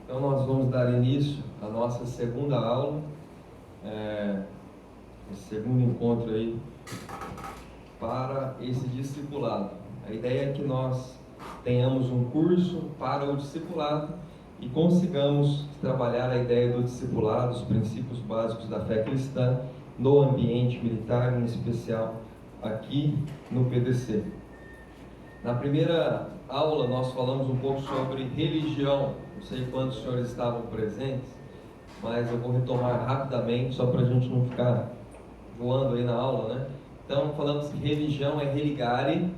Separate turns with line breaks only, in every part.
Então nós vamos dar início à nossa segunda aula, esse segundo encontro aí para esse discipulado. A ideia é que nós tenhamos um curso para o discipulado e consigamos trabalhar a ideia do discipulado, os princípios básicos da fé cristã no ambiente militar, em especial aqui no PDC. Na primeira aula nós falamos um pouco sobre religião. Não sei quantos senhores estavam presentes, mas eu vou retomar rapidamente, só para a gente não ficar voando aí na aula, né? Então, falamos que religião é religare,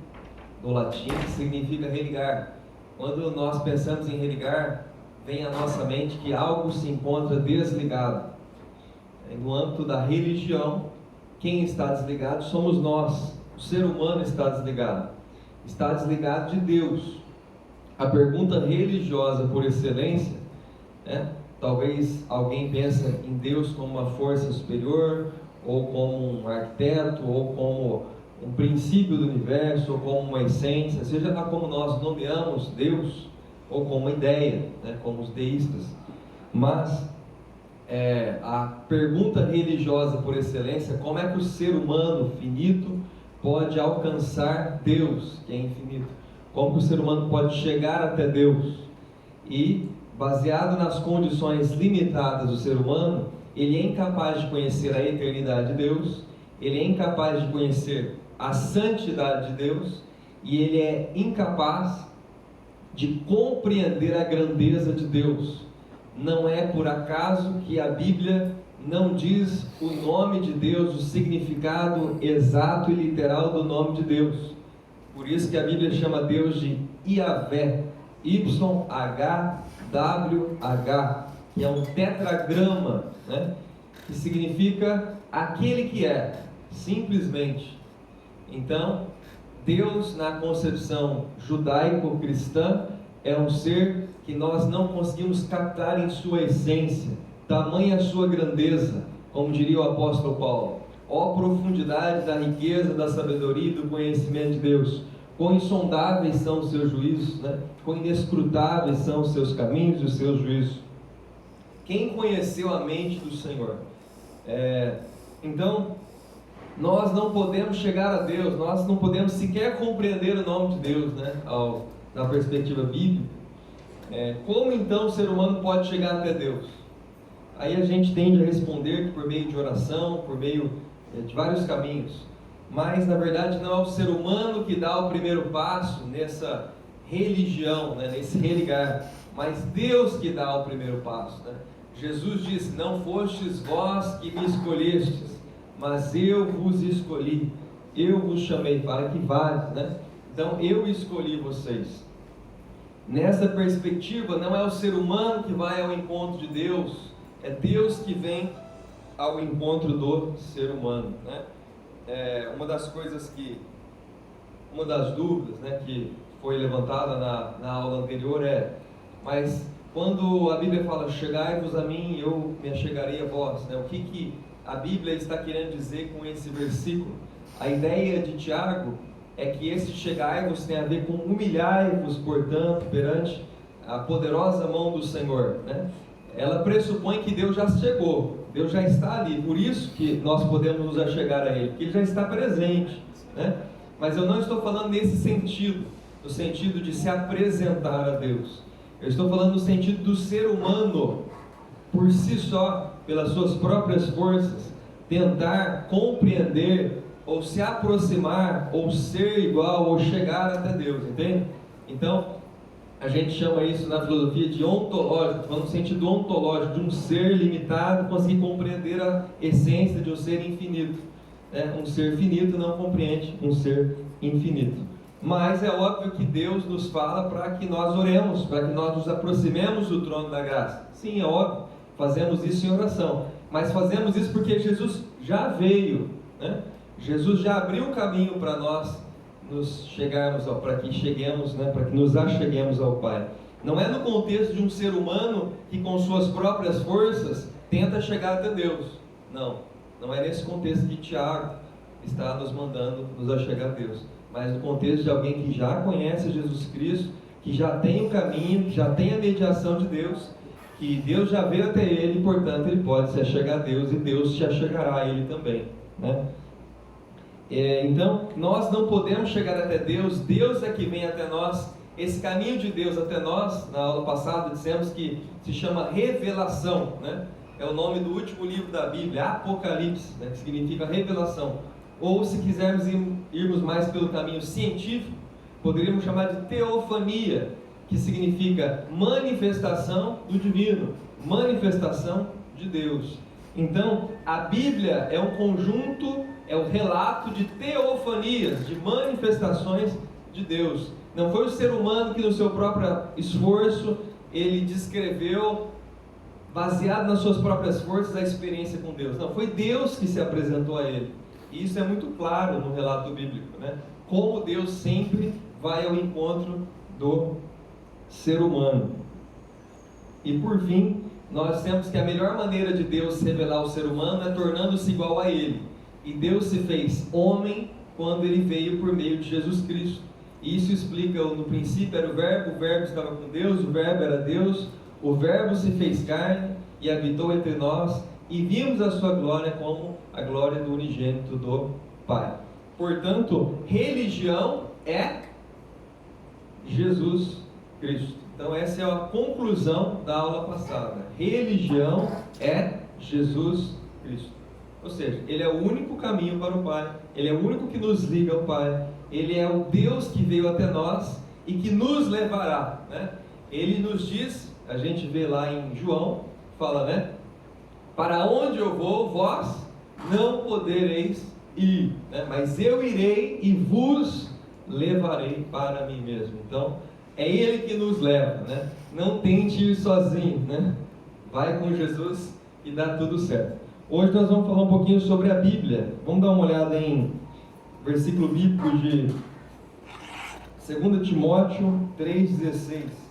do latim, que significa religar. Quando nós pensamos em religar, vem à nossa mente que algo se encontra desligado. No âmbito da religião, quem está desligado somos nós. O ser humano está desligado. Está desligado de Deus. A pergunta religiosa por excelência, talvez alguém pense em Deus como uma força superior, ou como um arquiteto, ou como um princípio do universo, ou como uma essência, seja lá como nós nomeamos Deus, ou como uma ideia, como os deístas. Mas a pergunta religiosa por excelência, como é que o ser humano finito pode alcançar Deus, que é infinito? Como que o ser humano pode chegar até Deus? E, baseado nas condições limitadas do ser humano, ele é incapaz de conhecer a eternidade de Deus, ele é incapaz de conhecer a santidade de Deus, e ele é incapaz de compreender a grandeza de Deus. Não é por acaso que a Bíblia não diz o nome de Deus, o significado exato e literal do nome de Deus. Por isso que a Bíblia chama Deus de Yahvé, YHWH, que é um tetragrama, que significa aquele que é, simplesmente. Então, Deus, na concepção judaico-cristã, é um ser que nós não conseguimos captar em sua essência, tamanha a sua grandeza, como diria o apóstolo Paulo. Ó profundidade da riqueza, da sabedoria e do conhecimento de Deus, quão insondáveis são os seus juízos, quão inescrutáveis são os seus caminhos e os seus juízos. Quem conheceu a mente do Senhor? Então, nós não podemos chegar a Deus, nós não podemos sequer compreender o nome de Deus, na perspectiva bíblica. Como então o ser humano pode chegar até Deus? Aí a gente tende a responder que por meio de oração, por meio de vários caminhos, mas na verdade não é o ser humano que dá o primeiro passo nessa religião, nesse religar, mas Deus que dá o primeiro passo. Jesus disse: não fostes vós que me escolhestes, mas eu vos escolhi, eu vos chamei. Para que vale, Então eu escolhi vocês. Nessa perspectiva, não é o ser humano que vai ao encontro de Deus, é Deus que vem ao encontro do ser humano. Uma das dúvidas que foi levantada na aula anterior mas quando a Bíblia fala chegai-vos a mim, eu me achegarei a vós, o que a Bíblia está querendo dizer com esse versículo? A ideia de Tiago é que esse chegai-vos tem a ver com humilhai-vos, portanto, perante a poderosa mão do Senhor. Ela pressupõe que Deus já chegou, Deus já está ali, por isso que nós podemos nos achegar a Ele, porque Ele já está presente. Mas eu não estou falando nesse sentido, no sentido de se apresentar a Deus. Eu estou falando no sentido do ser humano, por si só, pelas suas próprias forças, tentar compreender, ou se aproximar, ou ser igual, ou chegar até Deus, entende? Então, a gente chama isso na filosofia de ontológico, falando no sentido ontológico, de um ser limitado conseguir compreender a essência de um ser infinito. Um ser finito não compreende um ser infinito. Mas é óbvio que Deus nos fala para que nós oremos, para que nós nos aproximemos do trono da graça. Sim, é óbvio, fazemos isso em oração, mas fazemos isso porque Jesus já veio, Jesus já abriu o caminho para nós nos chegarmos, para que cheguemos, para que nos acheguemos ao Pai. Não é no contexto de um ser humano que com suas próprias forças tenta chegar até Deus. Não é nesse contexto que Tiago está nos mandando nos achegar a Deus, mas no contexto de alguém que já conhece Jesus Cristo, que já tem o caminho, que já tem a mediação de Deus, que Deus já veio até ele, portanto ele pode se achegar a Deus e Deus se achegará a ele também, né? Então, nós não podemos chegar até Deus, Deus é que vem até nós. Esse caminho de Deus até nós, na aula passada dissemos que se chama revelação, né? É o nome do último livro da Bíblia, Apocalipse, né? Que significa revelação. Ou se quisermos irmos mais pelo caminho científico, poderíamos chamar de teofania, que significa manifestação do divino, manifestação de Deus. Então, a Bíblia é um conjunto, é um relato de teofanias, de manifestações de Deus. Não foi o ser humano que no seu próprio esforço, ele descreveu, baseado nas suas próprias forças, a experiência com Deus. Não, foi Deus que se apresentou a ele. E isso é muito claro no relato bíblico, né? Como Deus sempre vai ao encontro do ser humano. E por fim, nós temos que a melhor maneira de Deus se revelar ao ser humano é tornando-se igual a ele. E Deus se fez homem quando ele veio por meio de Jesus Cristo. E isso explica, no princípio era o verbo estava com Deus, o verbo era Deus, o verbo se fez carne e habitou entre nós, e vimos a sua glória como a glória do unigênito do Pai. Portanto, religião é Jesus Cristo. Então essa é a conclusão da aula passada. Religião é Jesus Cristo. Ou seja, Ele é o único caminho para o Pai, Ele é o único que nos liga ao Pai, Ele é o Deus que veio até nós e que nos levará, né? Ele nos diz, a gente vê lá em João, fala, né? Para onde eu vou, vós não podereis ir, né? Mas eu irei e vos levarei para mim mesmo. Então, é Ele que nos leva, né? Não tente ir sozinho, né? Vai com Jesus e dá tudo certo. Hoje nós vamos falar um pouquinho sobre a Bíblia. Vamos dar uma olhada em versículo bíblico de 2 Timóteo 3,16.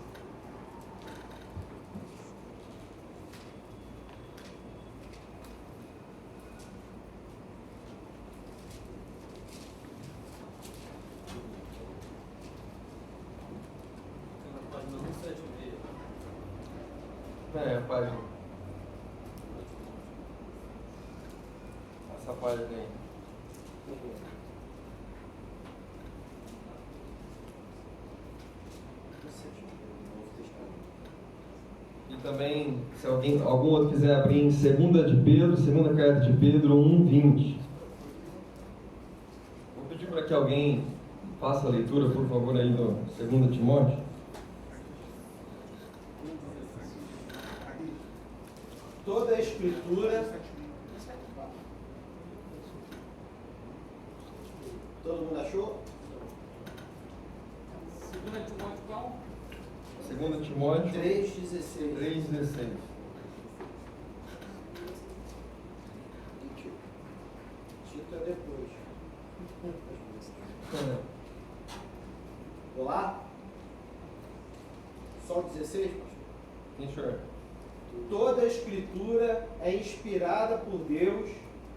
A página. Essa página aí. E também, se algum outro quiser abrir em 2 de Pedro, segunda carta de Pedro 1:20. Vou pedir para que alguém faça a leitura, por favor, aí do 2 Timóteo.
Toda a Escritura. Todo mundo achou?
2 Timóteo qual?
2 Timóteo
3,16.
3,16.
Tito é depois. Vou lá? Só o 16, pastor?
Sim, senhor.
Toda a Escritura é inspirada por Deus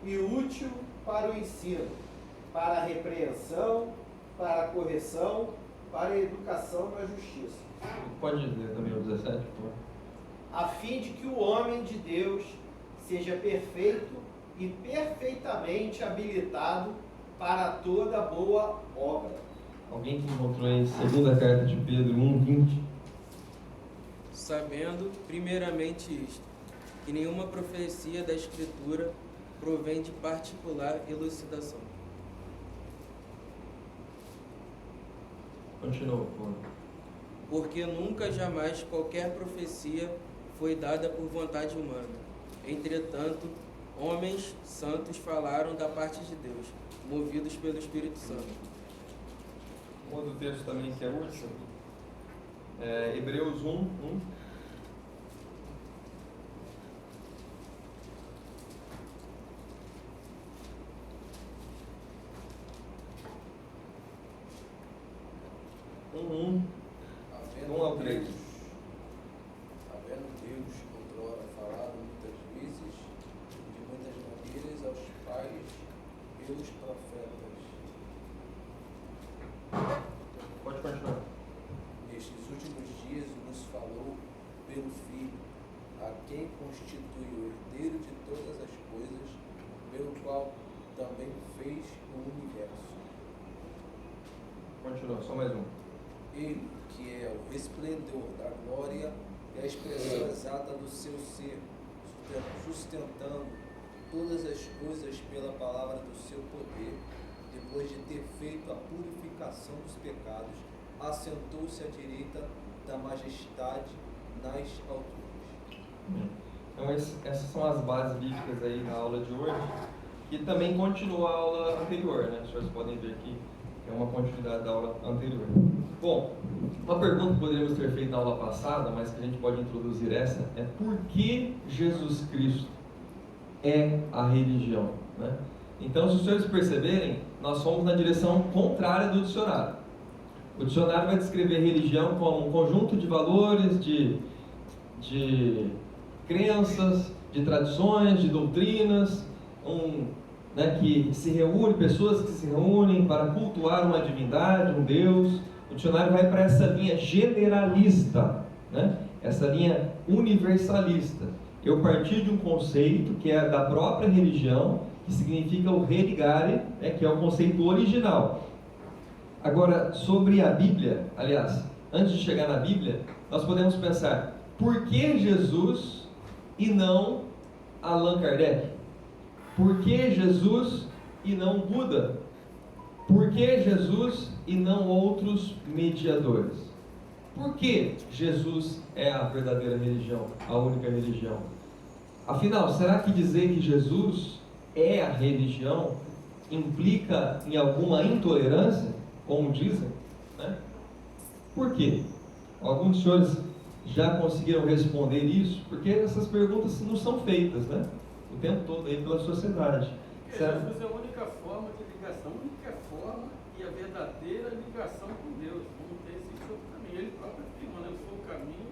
e útil para o ensino, para a repreensão, para a correção, para a educação na justiça.
Pode ler também o 17, por favor.
A fim de que o homem de Deus seja perfeito e perfeitamente habilitado para toda boa obra.
Alguém que encontrou aí 2 carta de Pedro 1:20.
Sabendo, primeiramente isto, que nenhuma profecia da Escritura provém de particular elucidação.
Continua, por favor.
Porque nunca jamais qualquer profecia foi dada por vontade humana. Entretanto, homens santos falaram da parte de Deus, movidos pelo Espírito Santo.
Um outro texto também que é útil, Hebreus 1:1.
Havendo
1 ao 3.
Havendo Deus, outrora, falado muitas vezes, de muitas maneiras, aos pais pelos profetas.
Pode continuar.
Nestes pelo Filho, a quem constitui o herdeiro de todas as coisas, pelo qual também fez o universo.
Continua, só mais um.
Ele, que é o resplendor da glória e a expressão exata do seu ser, sustentando todas as coisas pela palavra do seu poder, depois de ter feito a purificação dos pecados, assentou-se à direita da majestade nas alturas.
Então essas são as bases bíblicas aí da aula de hoje, que também continua a aula anterior, né? Os senhores podem ver aqui, é uma continuidade da aula anterior. Bom, uma pergunta que poderíamos ter feito na aula passada, mas que a gente pode introduzir essa, é por que Jesus Cristo é a religião, né? Então, se os senhores perceberem, nós fomos na direção contrária do dicionário. O dicionário vai descrever religião como um conjunto de valores, de crenças, de tradições, de doutrinas, que se reúne, pessoas que se reúnem para cultuar uma divindade, um Deus. O dicionário vai para essa linha generalista, né? Essa linha universalista. Eu parti de um conceito que é da própria religião, que significa o religare, né? Que é o conceito original. Agora, sobre a Bíblia, aliás, antes de chegar na Bíblia, nós podemos pensar, por que Jesus e não Allan Kardec? Por que Jesus e não Buda? Por que Jesus e não outros mediadores? Por que Jesus é a verdadeira religião, a única religião? Afinal, será que dizer que Jesus é a religião implica em alguma intolerância, como dizem, né? Por quê? Alguns senhores já conseguiram responder isso, porque essas perguntas não são feitas, né? O tempo todo aí pela sociedade.
Jesus é a única forma de ligação, a única forma e a verdadeira ligação com Deus. Não tem esse outro caminho. Ele próprio afirma, né? Eu sou o caminho,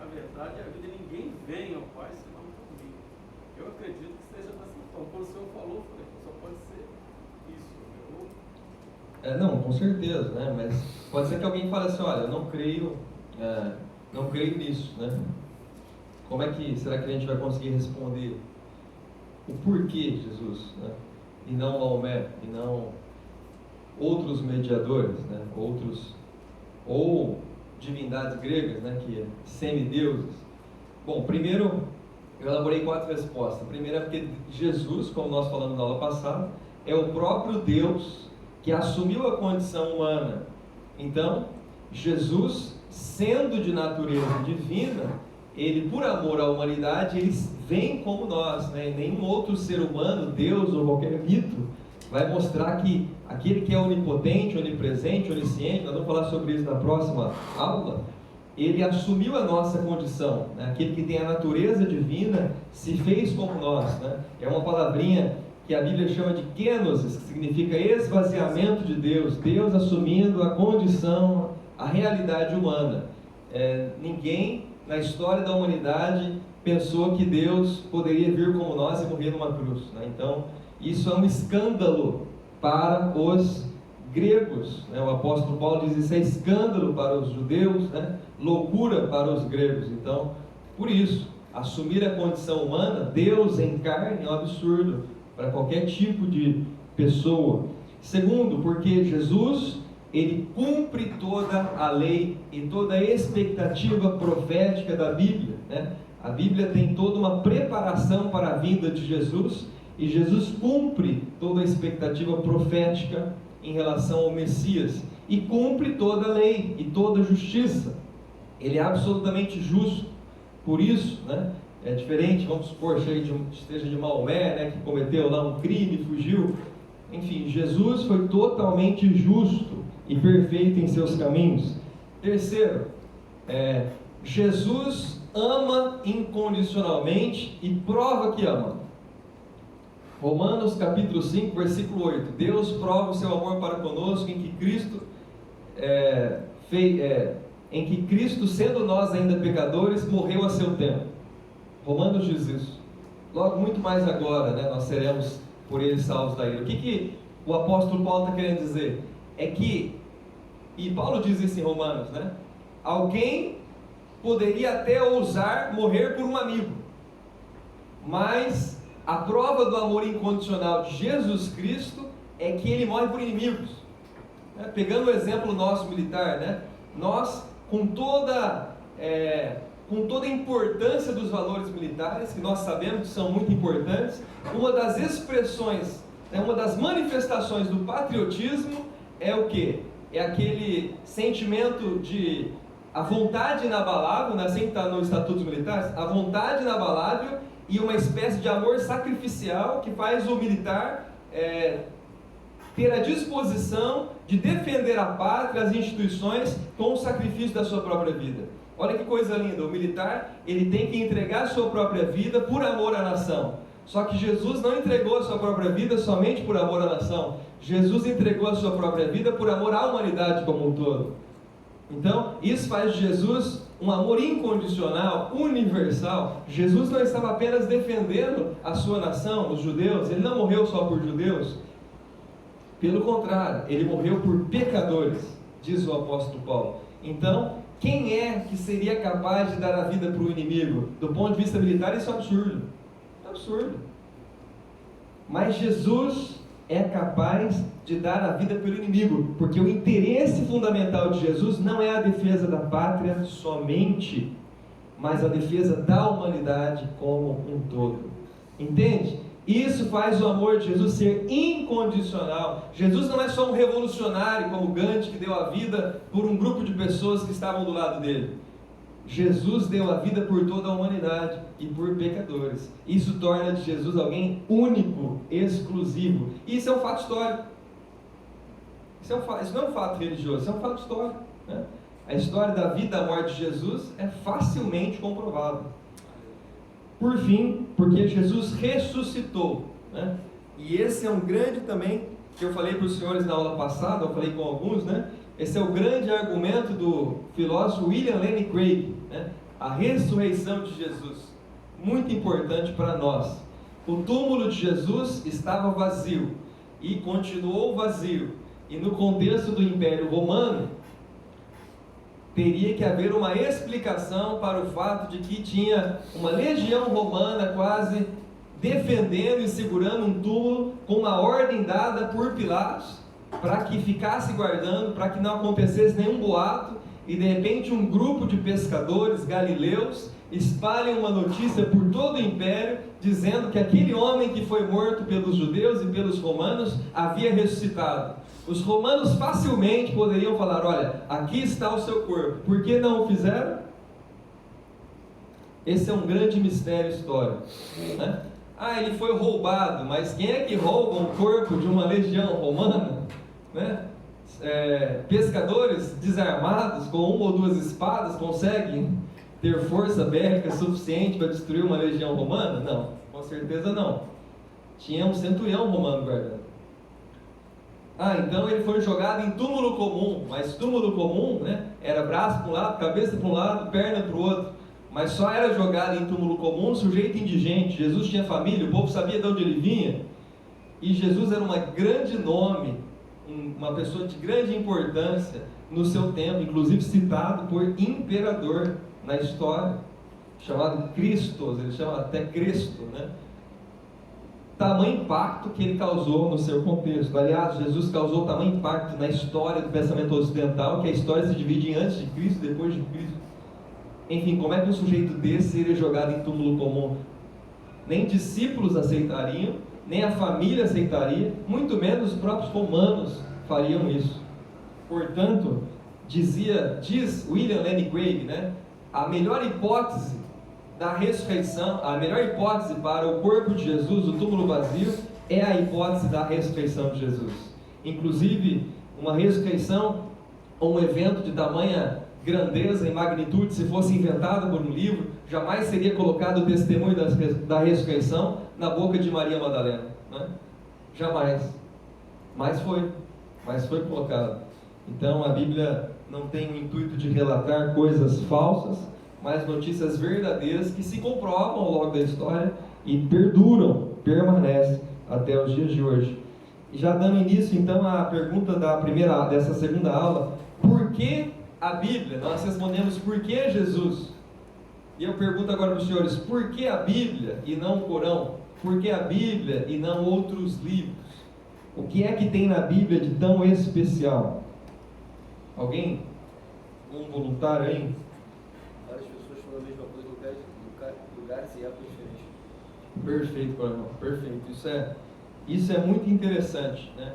a verdade e a vida. Ninguém vem ao Pai senão por mim. Eu acredito que seja dessa forma. Quando o Senhor falou, eu falei, só pode ser isso.
Não, com certeza, né? Mas pode ser que alguém fale assim, olha, eu não creio nisso, né? Como é que, será que a gente vai conseguir responder o porquê de Jesus, né? E não Maomé, e não outros mediadores, né? Ou divindades gregas, né? Que é semideuses. Bom, primeiro, eu elaborei 4 respostas. A primeira é porque Jesus, como nós falamos na aula passada, é o próprio Deus que assumiu a condição humana. Então, Jesus, sendo de natureza divina, ele, por amor à humanidade, ele vem como nós, né? Nenhum outro ser humano, Deus ou qualquer mito, vai mostrar que aquele que é onipotente, onipresente, onisciente, nós vamos falar sobre isso na próxima aula, ele assumiu a nossa condição, né? Aquele que tem a natureza divina se fez como nós, né? É uma palavrinha que a Bíblia chama de kenosis, que significa esvaziamento de Deus, Deus assumindo a condição, a realidade humana. Ninguém na história da humanidade pensou que Deus poderia vir como nós e morrer numa cruz, né? Então, isso é um escândalo para os gregos, né? O apóstolo Paulo diz isso é escândalo para os judeus, né? Loucura para os gregos. Então, por isso, assumir a condição humana, Deus em carne, é um absurdo para qualquer tipo de pessoa. Segundo, porque Jesus, ele cumpre toda a lei e toda a expectativa profética da Bíblia, né? A Bíblia tem toda uma preparação para a vinda de Jesus, e Jesus cumpre toda a expectativa profética em relação ao Messias, e cumpre toda a lei e toda a justiça. Ele é absolutamente justo. Por isso, né, é diferente, vamos supor, esteja de Maomé, né, que cometeu lá um crime, fugiu. Enfim, Jesus foi totalmente justo e perfeito em seus caminhos. Terceiro, Jesus ama incondicionalmente e prova que ama. Romanos capítulo 5, versículo 8. Deus prova o seu amor para conosco em que Cristo, sendo nós ainda pecadores, morreu a seu tempo. Romanos diz isso. Logo, muito mais agora, né, nós seremos por ele salvos da ira. O que o apóstolo Paulo está querendo dizer? É que, e Paulo diz isso em Romanos, né? Alguém poderia até ousar morrer por um amigo, mas a prova do amor incondicional de Jesus Cristo é que ele morre por inimigos. Pegando o exemplo nosso militar, né? Nós, com toda a importância dos valores militares, que nós sabemos que são muito importantes, uma das expressões, uma das manifestações do patriotismo é o quê? É aquele sentimento de a vontade inabalável, né? Assim que está nos estatutos militares, a vontade inabalável e uma espécie de amor sacrificial que faz o militar ter a disposição de defender a pátria, as instituições, com o sacrifício da sua própria vida. Olha que coisa linda, o militar, ele tem que entregar a sua própria vida por amor à nação. Só que Jesus não entregou a sua própria vida somente por amor à nação. Jesus entregou a sua própria vida por amor à humanidade como um todo. Então, isso faz de Jesus um amor incondicional, universal. Jesus não estava apenas defendendo a sua nação, os judeus, ele não morreu só por judeus. Pelo contrário, ele morreu por pecadores, diz o apóstolo Paulo. Então, quem é que seria capaz de dar a vida para o inimigo? Do ponto de vista militar, isso é absurdo. É absurdo. Mas Jesus é capaz de dar a vida pelo inimigo, porque o interesse fundamental de Jesus não é a defesa da pátria somente, mas a defesa da humanidade como um todo. Entende? Isso faz o amor de Jesus ser incondicional. Jesus não é só um revolucionário como Gandhi, que deu a vida por um grupo de pessoas que estavam do lado dele. Jesus deu a vida por toda a humanidade e por pecadores. Isso torna de Jesus alguém único, exclusivo. E isso é um fato histórico. Isso não é um fato religioso, isso é um fato histórico, né? A história da vida e da morte de Jesus é facilmente comprovável. Por fim, porque Jesus ressuscitou, né? E esse é um grande também, que eu falei para os senhores na aula passada, eu falei com alguns, né? Esse é o grande argumento do filósofo William Lane Craig, né? A ressurreição de Jesus, muito importante para nós. O túmulo de Jesus estava vazio e continuou vazio, e no contexto do Império Romano, teria que haver uma explicação para o fato de que tinha uma legião romana quase defendendo e segurando um túmulo com uma ordem dada por Pilatos para que ficasse guardando, para que não acontecesse nenhum boato e de repente um grupo de pescadores galileus espalhem uma notícia por todo o império dizendo que aquele homem que foi morto pelos judeus e pelos romanos havia ressuscitado. Os romanos facilmente poderiam falar: olha, aqui está o seu corpo. Por que não o fizeram? Esse é um grande mistério histórico, né? Ele foi roubado, mas quem é que rouba um corpo de uma legião romana, né? Pescadores desarmados com uma ou duas espadas conseguem ter força bélica suficiente para destruir uma legião romana? Não, com certeza não. Tinha um centurião romano guardando. Então ele foi jogado em túmulo comum, mas túmulo comum, né, era braço para um lado, cabeça para um lado, perna para o outro, mas só era jogado em túmulo comum sujeito indigente. Jesus tinha família, o povo sabia de onde ele vinha, e Jesus era um grande nome, uma pessoa de grande importância no seu tempo, inclusive citado por imperador na história, chamado Christos, ele chama até Cristo, né? Tamanho impacto que ele causou no seu contexto. Aliás, Jesus causou tamanho impacto na história do pensamento ocidental, que a história se divide em antes de Cristo e depois de Cristo. Enfim, como é que um sujeito desse seria jogado em túmulo comum? Nem discípulos aceitariam, nem a família aceitaria, muito menos os próprios romanos fariam isso. Portanto, diz William Lane Craig, né, a melhor hipótese da ressurreição, a melhor hipótese para o corpo de Jesus, o túmulo vazio, é a hipótese da ressurreição de Jesus. Inclusive, uma ressurreição ou um evento de tamanha grandeza e magnitude, se fosse inventado por um livro, jamais seria colocado o testemunho da ressurreição na boca de Maria Madalena, né? Jamais. Mas foi colocado. Então a Bíblia não tem o intuito de relatar coisas falsas, mas notícias verdadeiras que se comprovam ao longo da história e permanecem até os dias de hoje. E já dando início então à pergunta dessa segunda aula: por que a Bíblia, nós respondemos por que Jesus. E eu pergunto agora para os senhores, por que a Bíblia e não o Corão? Por que a Bíblia e não outros livros? O que é que tem na Bíblia de tão especial? Alguém? Um voluntário aí?
Várias pessoas falam a mesma coisa em lugares e épocas diferentes.
Perfeito, coronel, perfeito. Isso é muito interessante, né?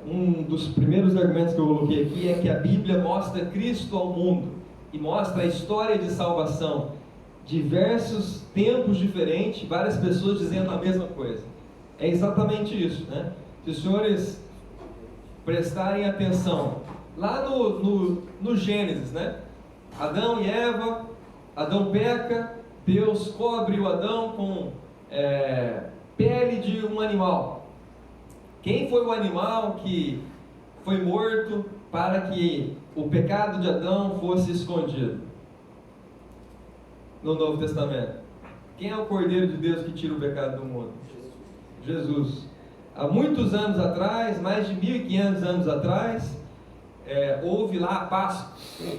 Um dos primeiros argumentos que eu coloquei aqui é que a Bíblia mostra Cristo ao mundo e mostra a história de salvação. Diversos tempos diferentes, várias pessoas dizendo a mesma coisa. É exatamente isso, né? Se os senhores prestarem atenção, lá no Gênesis, né? Adão e Eva, Adão peca, Deus cobre o Adão com pele de um animal. Quem foi o animal que foi morto para que o pecado de Adão fosse escondido? No Novo Testamento. Quem é o Cordeiro de Deus que tira o pecado do mundo? Jesus. Há muitos anos atrás, mais de 1500 anos atrás, houve lá a Páscoa.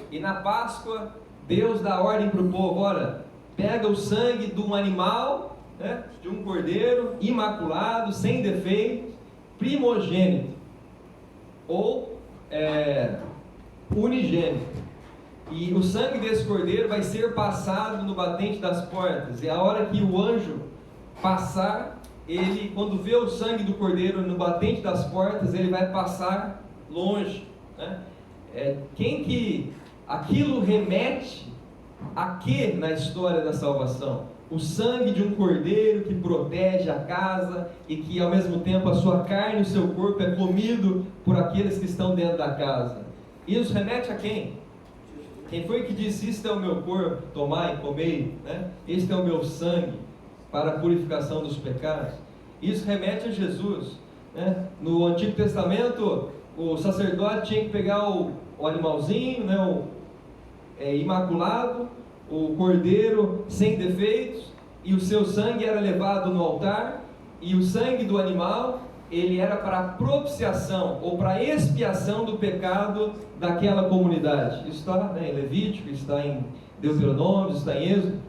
E na Páscoa, Deus dá ordem para o povo: olha, pega o sangue de um animal, né, de um cordeiro imaculado, sem defeito, primogênito, ou unigênito. E o sangue desse cordeiro vai ser passado no batente das portas. E a hora que o anjo passar, ele, quando vê o sangue do cordeiro no batente das portas, ele vai passar longe, né? Quem que aquilo remete a que na história da salvação? O sangue de um cordeiro que protege a casa e que ao mesmo tempo a sua carne e o seu corpo é comido por aqueles que estão dentro da casa. Isso remete a quem? Quem foi que disse: isto é o meu corpo, tomai e comei, né? Este é o meu sangue para a purificação dos pecados? Isso remete a Jesus, né? No Antigo Testamento, o sacerdote tinha que pegar o animalzinho, né? Imaculado, o cordeiro sem defeitos, e o seu sangue era levado no altar, e o sangue do animal, ele era para propiciação ou para expiação do pecado daquela comunidade. Isso está, né, em Levítico, está em Deuteronômio, está em Êxodo.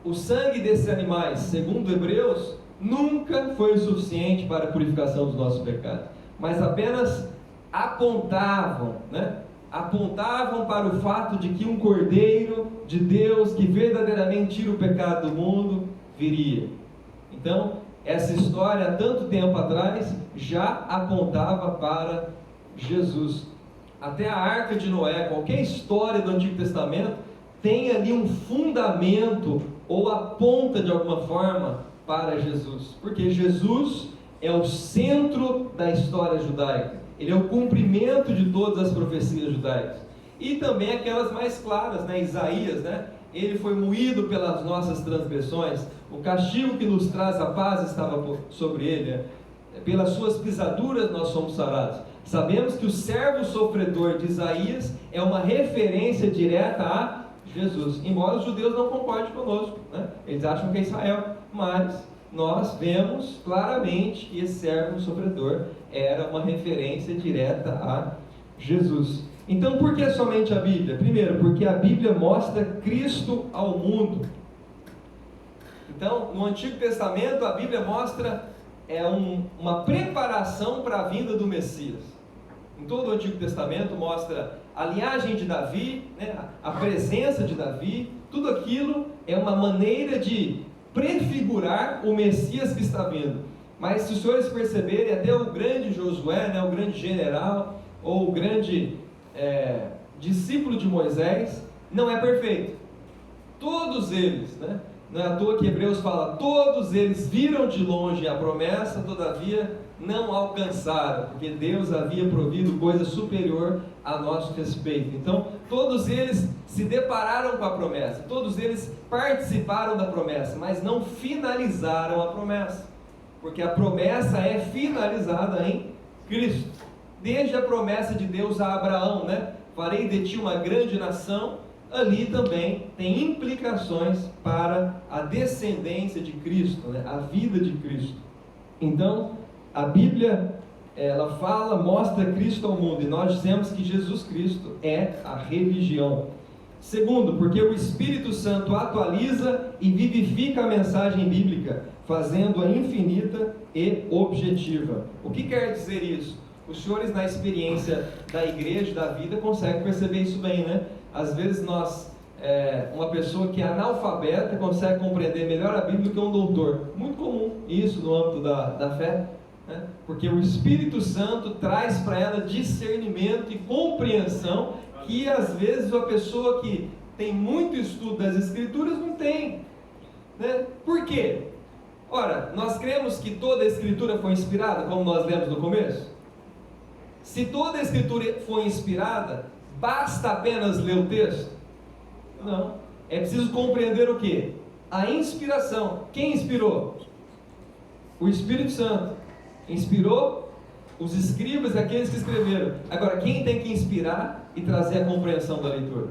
O sangue desses animais, segundo Hebreus, nunca foi o suficiente para a purificação dos nossos pecados, mas apenas apontavam, né? Apontavam para o fato de que um Cordeiro de Deus, que verdadeiramente tira o pecado do mundo, viria. Então, essa história, há tanto tempo atrás, já apontava para Jesus. Até a Arca de Noé, qualquer história do Antigo Testamento, tem ali um fundamento, ou aponta de alguma forma para Jesus. Porque Jesus é o centro da história judaica. Ele é o cumprimento de todas as profecias judaicas. E também aquelas mais claras, né? Isaías, né? Ele foi moído pelas nossas transgressões, o castigo que nos traz a paz estava sobre ele, né? Pelas suas pisaduras nós somos sarados. Sabemos que o servo sofredor de Isaías é uma referência direta a Jesus, embora os judeus não concordem conosco, né? Eles acham que é Israel, mas nós vemos claramente que esse servo sofredor era uma referência direta a Jesus. Então, por que somente a Bíblia? Primeiro, porque a Bíblia mostra Cristo ao mundo. Então, no Antigo Testamento, a Bíblia mostra uma preparação para a vinda do Messias. Em todo o Antigo Testamento mostra a linhagem de Davi, né, a presença de Davi. Tudo aquilo é uma maneira de prefigurar o Messias que está vindo. Mas se os senhores perceberem, até o grande Josué, né, o grande general, ou o grande discípulo de Moisés, não é perfeito. Todos eles, né, não é à toa que Hebreus fala, todos eles viram de longe a promessa, todavia não alcançaram, porque Deus havia provido coisa superior a nosso respeito. Então, todos eles se depararam com a promessa, todos eles participaram da promessa, mas não finalizaram a promessa, porque a promessa é finalizada em Cristo. Desde a promessa de Deus a Abraão, né? Farei de ti uma grande nação, ali também tem implicações para a descendência de Cristo, né? A vida de Cristo. Então, a Bíblia ela fala, mostra Cristo ao mundo, e nós dizemos que Jesus Cristo é a religião. Segundo, porque o Espírito Santo atualiza e vivifica a mensagem bíblica, fazendo-a infinita e objetiva. O que quer dizer isso? Os senhores, na experiência da igreja, da vida, conseguem perceber isso bem, né? Às vezes uma pessoa que é analfabeta consegue compreender melhor a Bíblia do que um doutor. Muito comum isso no âmbito da fé, né? Porque o Espírito Santo traz para ela discernimento e compreensão que às vezes a pessoa que tem muito estudo das Escrituras não tem, né? Por quê? Ora, nós cremos que toda a Escritura foi inspirada, como nós lemos no começo? Se toda a Escritura foi inspirada, basta apenas ler o texto? Não. É preciso compreender o quê? A inspiração. Quem inspirou? O Espírito Santo. Inspirou os escribas e aqueles que escreveram. Agora, quem tem que inspirar e trazer a compreensão da leitura?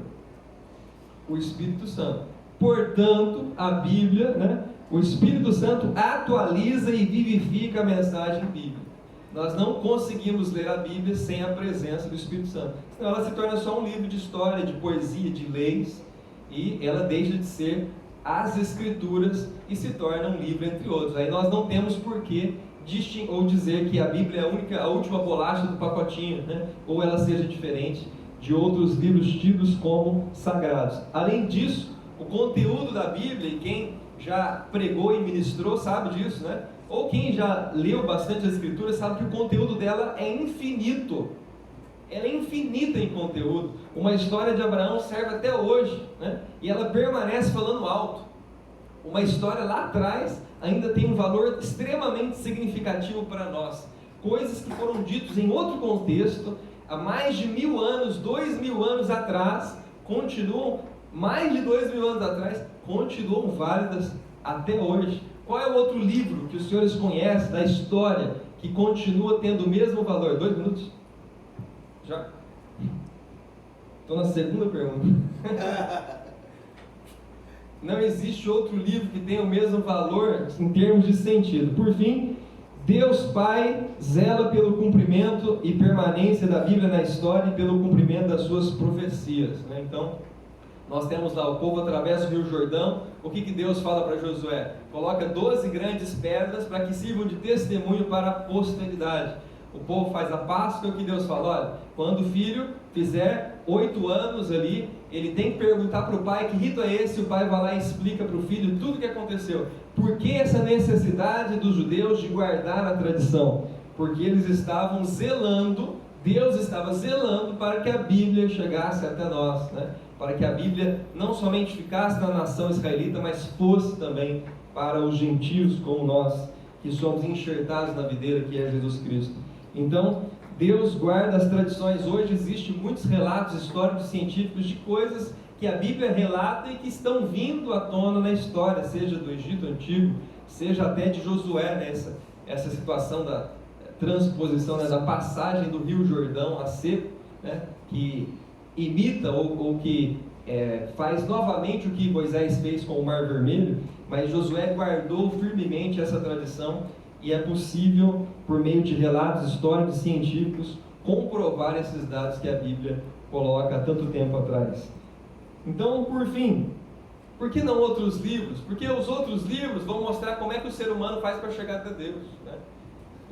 O Espírito Santo. Portanto, a Bíblia, né? O Espírito Santo atualiza e vivifica a mensagem bíblica. Nós não conseguimos ler a Bíblia sem a presença do Espírito Santo. Senão ela se torna só um livro de história, de poesia, de leis, e ela deixa de ser as Escrituras e se torna um livro entre outros. Aí nós não temos por que ou dizer que a Bíblia é a última bolacha do pacotinho, né? Ou ela seja diferente de outros livros tidos como sagrados. Além disso, o conteúdo da Bíblia, e quem já pregou e ministrou sabe disso, né? Ou quem já leu bastante a Escritura sabe que o conteúdo dela é infinito. Ela é infinita em conteúdo. Uma história de Abraão serve até hoje, né? E ela permanece falando alto. Uma história lá atrás ainda tem um valor extremamente significativo para nós. Coisas que foram ditas em outro contexto, há mais de 1000 anos, 2000 anos atrás, mais de 2000 anos atrás, continuam válidas até hoje. Qual é o outro livro que os senhores conhecem da história que continua tendo o mesmo valor? 2 minutos? Já? Estou na segunda pergunta. Não existe outro livro que tenha o mesmo valor em termos de sentido. Por fim, Deus Pai zela pelo cumprimento e permanência da Bíblia na história e pelo cumprimento das suas profecias, né? Então, nós temos lá, o povo atravessa o Rio Jordão. O que Deus fala para Josué? Coloca 12 grandes pedras para que sirvam de testemunho para a posteridade. O povo faz a Páscoa. O que Deus fala? Olha, quando o filho fizer 8 anos ali, ele tem que perguntar para o pai que rito é esse. O pai vai lá e explica para o filho tudo o que aconteceu. Por que essa necessidade dos judeus de guardar a tradição? Porque eles estavam zelando, Deus estava zelando para que a Bíblia chegasse até nós, né? Para que a Bíblia não somente ficasse na nação israelita, mas fosse também para os gentios como nós, que somos enxertados na videira que é Jesus Cristo. Então, Deus guarda as tradições. Hoje existem muitos relatos históricos e científicos de coisas que a Bíblia relata e que estão vindo à tona na história, seja do Egito Antigo, seja até de Josué, né? Essa situação da transposição, né? Da passagem do Rio Jordão a seco, né? Que imita ou que faz novamente o que Moisés fez com o Mar Vermelho, mas Josué guardou firmemente essa tradição, e é possível, por meio de relatos históricos e científicos, comprovar esses dados que a Bíblia coloca há tanto tempo atrás. Então, por fim, por que não outros livros? Porque os outros livros vão mostrar como é que o ser humano faz para chegar até Deus, né?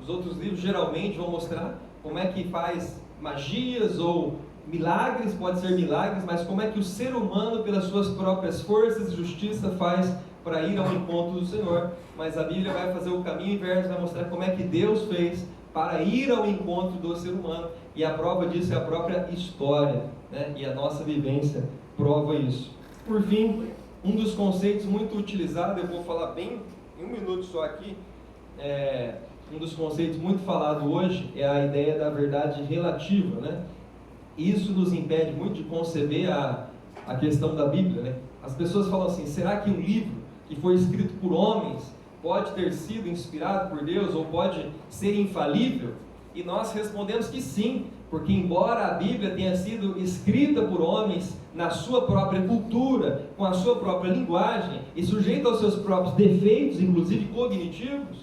Os outros livros geralmente vão mostrar como é que faz magias ou milagres, pode ser milagres, mas como é que o ser humano, pelas suas próprias forças e justiça, faz para ir ao encontro do Senhor. Mas a Bíblia vai fazer o caminho inverso, vai mostrar como é que Deus fez para ir ao encontro do ser humano, e a prova disso é a própria história, né? E a nossa vivência prova isso. Por fim, um dos conceitos muito utilizados, eu vou falar bem em 1 minuto só aqui, um dos conceitos muito falado hoje é a ideia da verdade relativa, né? Isso nos impede muito de conceber a questão da Bíblia, né? As pessoas falam assim: será que um livro que foi escrito por homens pode ter sido inspirado por Deus ou pode ser infalível? E nós respondemos que sim, porque embora a Bíblia tenha sido escrita por homens na sua própria cultura, com a sua própria linguagem e sujeita aos seus próprios defeitos, inclusive cognitivos,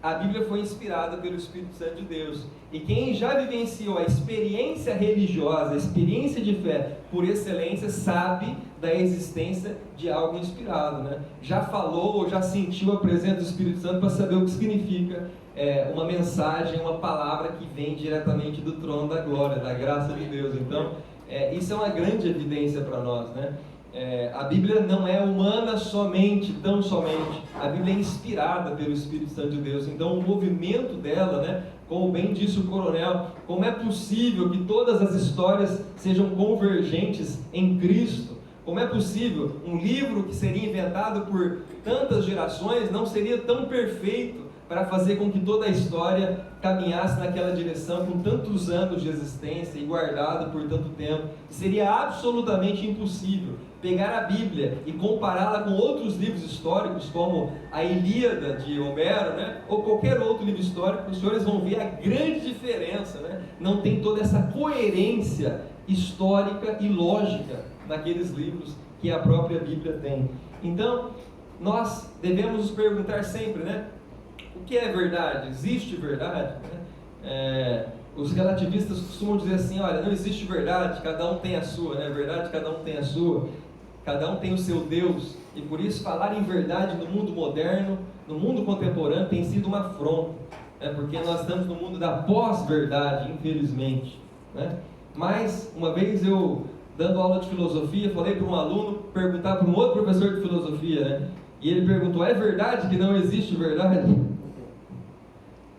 a Bíblia foi inspirada pelo Espírito Santo de Deus. E quem já vivenciou a experiência religiosa, a experiência de fé por excelência, sabe da existência de algo inspirado, né? Já falou ou já sentiu a presença do Espírito Santo para saber o que significa uma mensagem, uma palavra que vem diretamente do trono da glória, da graça de Deus. Então, isso é uma grande evidência para nós, né? A Bíblia não é humana somente, tão somente. A Bíblia é inspirada pelo Espírito Santo de Deus. Então o movimento dela, né, como bem disse o coronel, como é possível que todas as histórias sejam convergentes em Cristo? Como é possível um livro que seria inventado por tantas gerações não seria tão perfeito para fazer com que toda a história caminhasse naquela direção com tantos anos de existência e guardado por tanto tempo? Seria absolutamente impossível pegar a Bíblia e compará-la com outros livros históricos, como a Ilíada de Homero, né? Ou qualquer outro livro histórico. Os senhores vão ver a grande diferença, né? Não tem toda essa coerência histórica e lógica naqueles livros que a própria Bíblia tem. Então, nós devemos nos perguntar sempre, né? O que é verdade? Existe verdade? Os relativistas costumam dizer assim, olha, não existe verdade, cada um tem a sua, né? Verdade, cada um tem a sua, cada um tem o seu Deus, e por isso falar em verdade no mundo moderno, no mundo contemporâneo, tem sido uma afronta, né? Porque nós estamos no mundo da pós-verdade, infelizmente, né? Mas, uma vez eu, dando aula de filosofia, falei para um aluno perguntar para um outro professor de filosofia, né? E ele perguntou, é verdade que não existe verdade?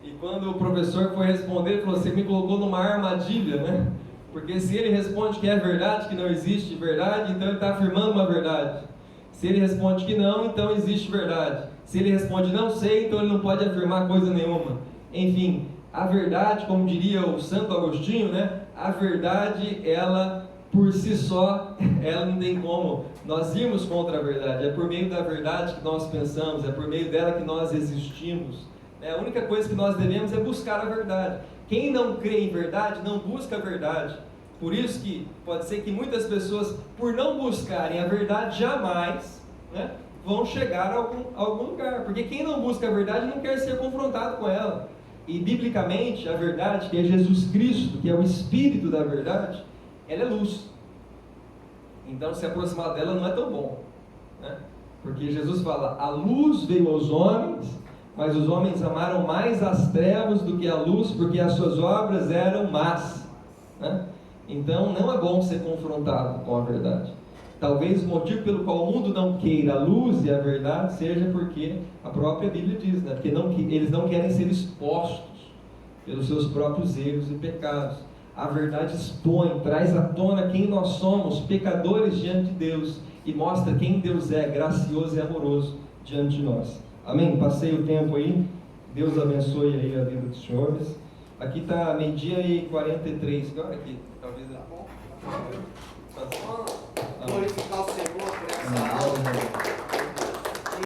E quando o professor foi responder, ele falou, você me colocou numa armadilha, né? Porque se ele responde que é verdade, que não existe verdade, então ele está afirmando uma verdade. Se ele responde que não, então existe verdade. Se ele responde não sei, então ele não pode afirmar coisa nenhuma. Enfim, a verdade, como diria o Santo Agostinho, né? A verdade, ela por si só, ela não tem como nós irmos contra a verdade. É por meio da verdade que nós pensamos, é por meio dela que nós existimos. A única coisa que nós devemos é buscar a verdade. Quem não crê em verdade, não busca a verdade. Por isso que pode ser que muitas pessoas, por não buscarem a verdade, jamais, né, vão chegar a algum lugar. Porque quem não busca a verdade não quer ser confrontado com ela. E biblicamente, a verdade, que é Jesus Cristo, que é o Espírito da verdade, ela é luz. Então se aproximar dela não é tão bom, né? Porque Jesus fala, a luz veio aos homens, mas os homens amaram mais as trevas do que a luz, porque as suas obras eram más, né? Então não é bom ser confrontado com a verdade. Talvez o motivo pelo qual o mundo não queira a luz e a verdade seja porque a própria Bíblia diz, né? Porque eles não querem ser expostos pelos seus próprios erros e pecados. A verdade expõe, traz à tona quem nós somos, pecadores diante de Deus, e mostra quem Deus é, gracioso e amoroso diante de nós. Amém? Passei o tempo aí. Deus abençoe aí a vida dos senhores. Aqui está meio-dia e 43. Agora aqui, talvez. Tá bom.